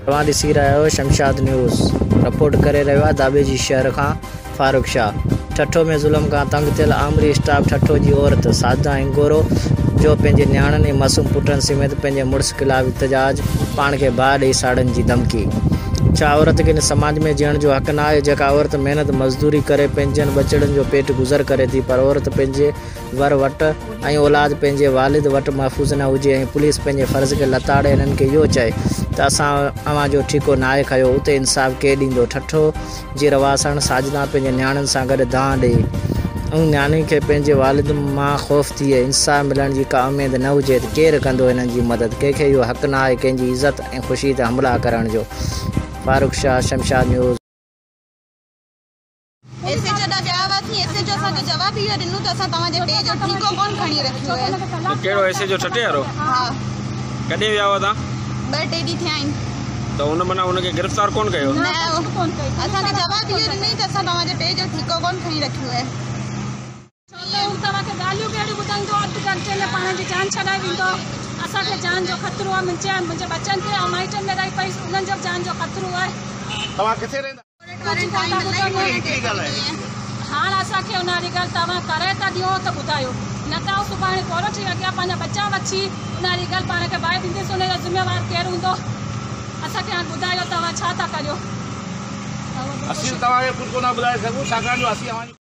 तव्हां ॾिसी रहिया आहियो शमशाद न्यूज़। रिपोर्ट करे रहियो आहे दाबेजी शहर खां फारूक शाह। ठठो में ज़ुल्म खां तंग थियल आमरी स्टाफ ठठो जी औरत सादा ऐं गोरो जो पंहिंजे न्याणनि ऐं मासूम पुटनि समेत पंहिंजे मुड़ुस ख़िलाफ़ इतिजाज पाण खे बाहि ॾेई साड़नि जी धमकी। छा औरत खे इन समाज में जीअण जो हक़ न आहे? जेका औरत महिनत मज़दूरी करे पंहिंजनि बचड़नि जो पेट गुज़र करे थी, पर औरत पंहिंजे वर वटि ऐं औलाद पंहिंजे वालिद वटि महफ़ूज़ न हुजे ऐं पुलिस पंहिंजे फ़र्ज़ खे लताड़े हिननि खे इहो चए त असां अव्हां जो ठीको नाहे खयो, उते इंसाफ़ केरु ॾींदो? ठठो जी रवासण साजना पंहिंजे न्याणियुनि सां गॾु दांह ॾे ऐं न्याणी खे पंहिंजे वालिद मां ख़ौफ़ थिए इंसाफ़ मिलण जी का उमेद न हुजे त केरु कंदो हिननि जी मदद? कंहिंखे इहो हक़ न आहे कंहिंजी इज़त ऐं ख़ुशी ते हमला करण जो। फारूक शाह, शमशाद न्यूज़। ऐसे जदा जवाब थी ऐसे जो असा जो जवाब इयो दिनु त असा तवा जे पेज जो ठीको कोन खणी रखियो है। तो केड़ो ऐसे जो ठटे यारो? हां कदे विया हुआ ता? ब टेडी थे आइन तो उन मना उनके गिरफ्तार कोन कयो? ना कोन कयो। असा के जवाब इयो दिनु त असा तवा जे पेज जो ठीको कोन खणी रखियो है। तो तवा के गालियो केड़ी बुदंदो अध घंटे में पाण जी जान छडाई विंदो। असा के जान जो खतरो है मुझे बच्चन थे और माइटन में रही पई उनन जो जान जो खतरो है। तवा किथे रहंदा? हाँ असा के उनारी गल तवा करे ता दियो तो बुधायो न त सुभाणे कोर्ट जे अग्या पाना बच्चा बच्ची उनारी गल पाण के बाय दिंदे सोने जो जिम्मेवार केर हुंदो? असा के हां बुधायो तवा छा ता करियो? असीं तवा के कुछ को ना बुधाए सकू छाकाण जो असीं